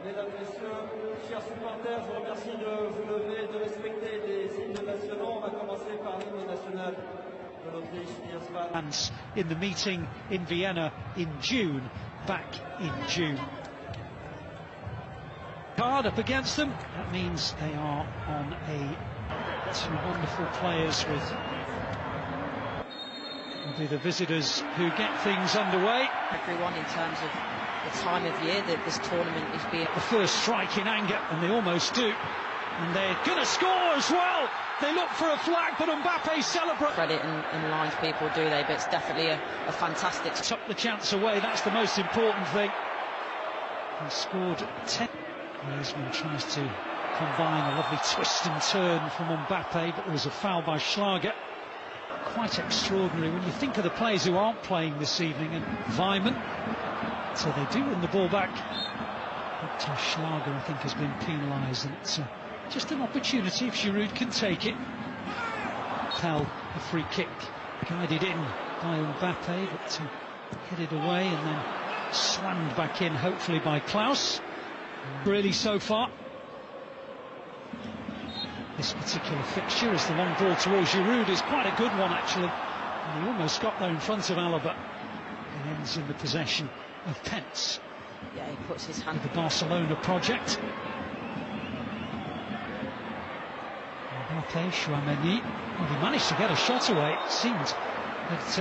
Mesdames, Messieurs, chers supporters, je vous remercie de vous lever, de respecter les hymnes nationaux. On va commencer par l'hymne national de l'Autriche, Wiesbaden. In the meeting in Vienna in June, back in June. Card up against them, that means they are on two wonderful players with will be the visitors who get things underway. Everyone in terms of the time of year that this tournament is being... The first strike in anger, and they almost do. And they're going to score as well. They look for a flag, but Mbappe celebrates. Credit and lines people, do they? But it's definitely a fantastic... Took the chance away, that's the most important thing. He scored 10. Griezmann tries to combine a lovely twist and turn from Mbappe, but there was a foul by Schlager. Quite extraordinary when you think of the players who aren't playing this evening, and Weimann. So they do win the ball back. But Schlager, I think, has been penalised, and it's just an opportunity if Giroud can take it. Pell, a free kick, guided in by Mbappe, but headed away and then slammed back in, hopefully by Klaus. Really, so far, this particular fixture, as the long ball towards Giroud is quite a good one, actually. And he almost got there in front of Alaba. It ends in the possession of Pence. Yeah, he puts his hand... The Barcelona project. Mbappe, Chouameni. Well, he managed to get a shot away. It seemed that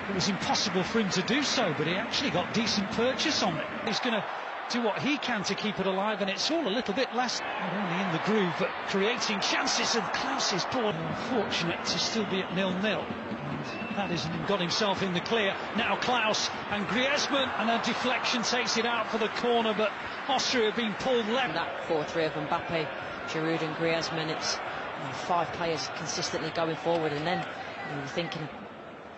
it was impossible for him to do so, but he actually got decent purchase on it. He's going to do what he can to keep it alive, and it's all a little bit less, not only in the groove, but creating chances. And Klaus's ball, unfortunate to still be at 0-0. And that isn't got himself in the clear. Now Klaus and Griezmann, and a deflection takes it out for the corner, but Austria have been pulled left. That 4-3 of Mbappe, Giroud and Griezmann, it's five players consistently going forward, and then you're thinking...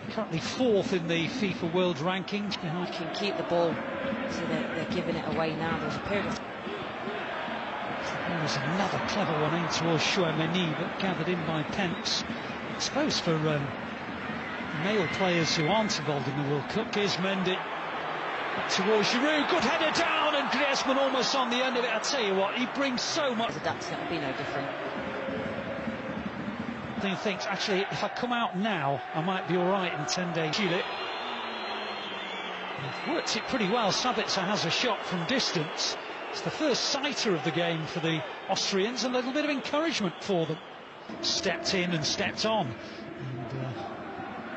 Currently fourth in the FIFA World Rankings. Behind can keep the ball, so they're giving it away now. There's a period of... There's another clever one aimed towards Chouameni, but gathered in by Pence. I suppose for male players who aren't involved in the World Cup. Here's Mendy towards Giroud, good header down, and Griezmann almost on the end of it. I tell you what, he brings so much. That's going to be no different. He thinks, actually, if I come out now, I might be all right in 10 days. They've worked it pretty well. Sabitzer has a shot from distance. It's the first sighter of the game for the Austrians, a little bit of encouragement for them. Stepped in and stepped on.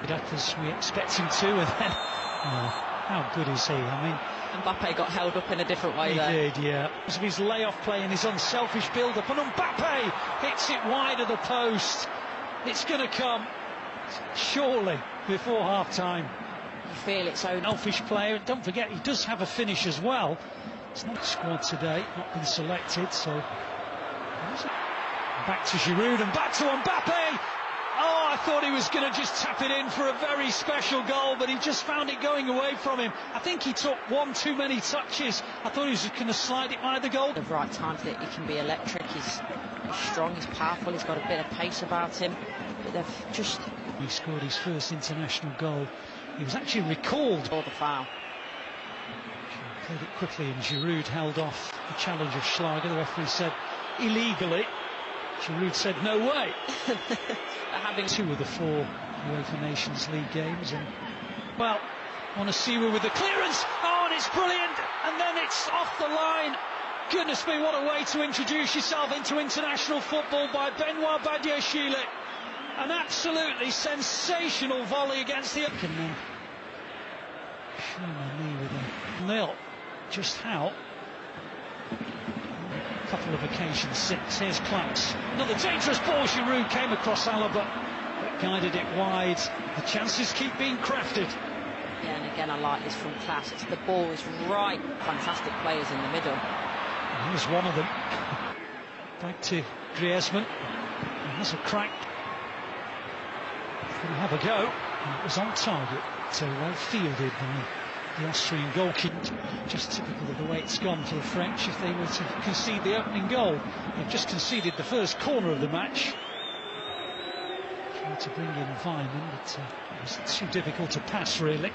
And as we expect him to, and then, how good is he? I mean, Mbappe got held up in a different way there. He did, yeah. Because of his layoff play and his unselfish build-up, and Mbappe hits it wide of the post. It's going to come, surely, before half-time. You feel it's so... Selfish player, don't forget, he does have a finish as well. It's not squad today, not been selected, so... Back to Giroud and back to Mbappe! Oh, I thought he was going to just tap it in for a very special goal, but he just found it going away from him. I think he took one too many touches. I thought he was going to slide it by the goal. The right times that he can be electric, he's strong, he's powerful, he's got a bit of pace about him. But they've just... He scored his first international goal. He was actually recalled. For the foul. Played it quickly, and Giroud held off the challenge of Schlager. The referee said illegally. Giroud said no way. Having 2 of the 4 UEFA Nations League games, and well, Onisiwa with the clearance. Oh, and it's brilliant, and then it's off the line. Goodness me, what a way to introduce yourself into international football by Benoit Badiashile. An absolutely sensational volley against the... Chouameni with a nil. Just how? A couple of occasions since. Here's Klaus. Another dangerous ball. Giroud came across Alaba, but guided it wide. The chances keep being crafted. Yeah, and again, I like this from Klaus. It's the ball is right. Fantastic players in the middle. And here's one of them. Back to Griezmann. He has a crack. He's going to have a go. And it was on target. So well fielded by the Austrian goalkeeper. Just typical of the way it's gone for the French if they were to concede the opening goal. They've just conceded the first corner of the match. Tried to bring in Weimann, but it was too difficult to pass, really.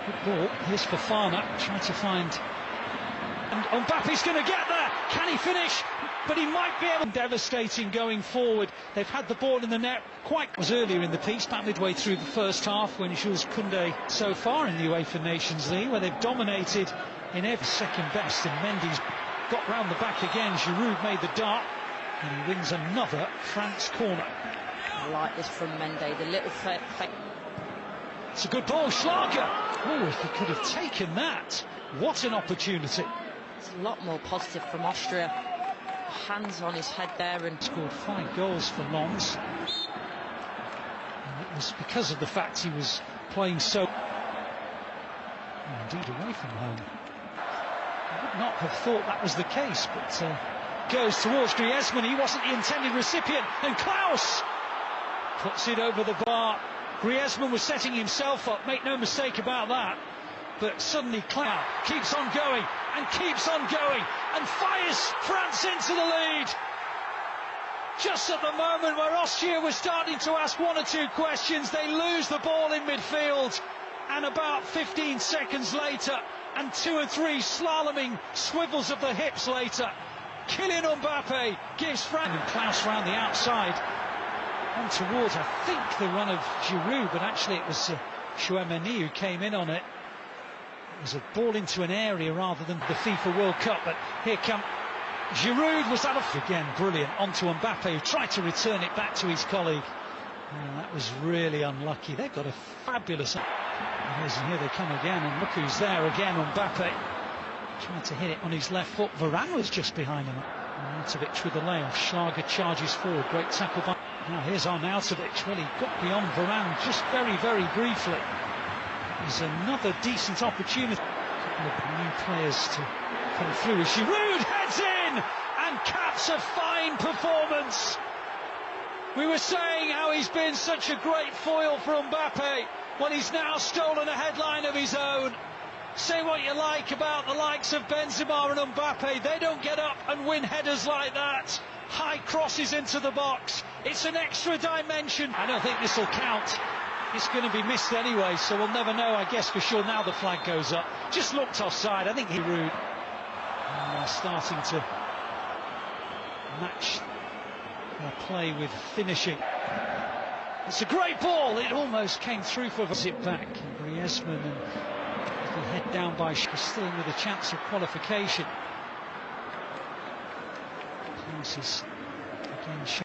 Good ball. Here's Fofana, trying to find And Mbappe's going to get there. Can he finish? But he might be able. Devastating going forward. They've had the ball in the net quite was earlier in the piece, about midway through the first half, when Jules Koundé so far in the UEFA Nations League, where they've dominated in every second best, and Mendy's got round the back again. Giroud made the dart, and he wins another France corner. I like this from Mendy, the little It's a good ball, Schlager. Oh, if he could have taken that, what an opportunity. It's a lot more positive from Austria. Hands on his head there, and scored 5 goals for Lens. And it was because of the fact he was playing so, indeed, away from home. I would not have thought that was the case, but goes towards Griezmann. He wasn't the intended recipient, and Klaus puts it over the bar. Griezmann was setting himself up, make no mistake about that. But suddenly Klaus keeps on going and keeps on going and fires France into the lead. Just at the moment where Austria was starting to ask 1 or 2 questions, they lose the ball in midfield, and about 15 seconds later, and 2 or 3 slaloming swivels of the hips later, Kylian Mbappe gives France. And Klaus round the outside on towards, I think, the run of Giroud, but actually it was Chouameni who came in on it. It was a ball into an area rather than the FIFA World Cup, but here come Giroud. Was that off again? Brilliant. Onto Mbappe, who tried to return it back to his colleague. And that was really unlucky. They've got a fabulous. And here they come again, and look who's there again. Mbappe trying to hit it on his left foot. Varane was just behind him. Arnautovic with the layoff. Schlager charges forward. Great tackle by. Now here's Arnautovic. Well, he got beyond Varane just very, very briefly. There's another decent opportunity. A couple of new players to come through. Giroud heads in and caps a fine performance. We were saying how he's been such a great foil for Mbappe when he's now stolen a headline of his own. Say what you like about the likes of Benzema and Mbappe, they don't get up and win headers like that. High crosses into the box. It's an extra dimension. I don't think this will count. It's going to be missed anyway, so we'll never know, I guess, for sure. Now the flag goes up. Just looked offside. I think he rude. Starting to match their play with finishing. It's a great ball. It almost came through for it back. And Griezmann, and the head down by still with a chance of qualification. Passes again.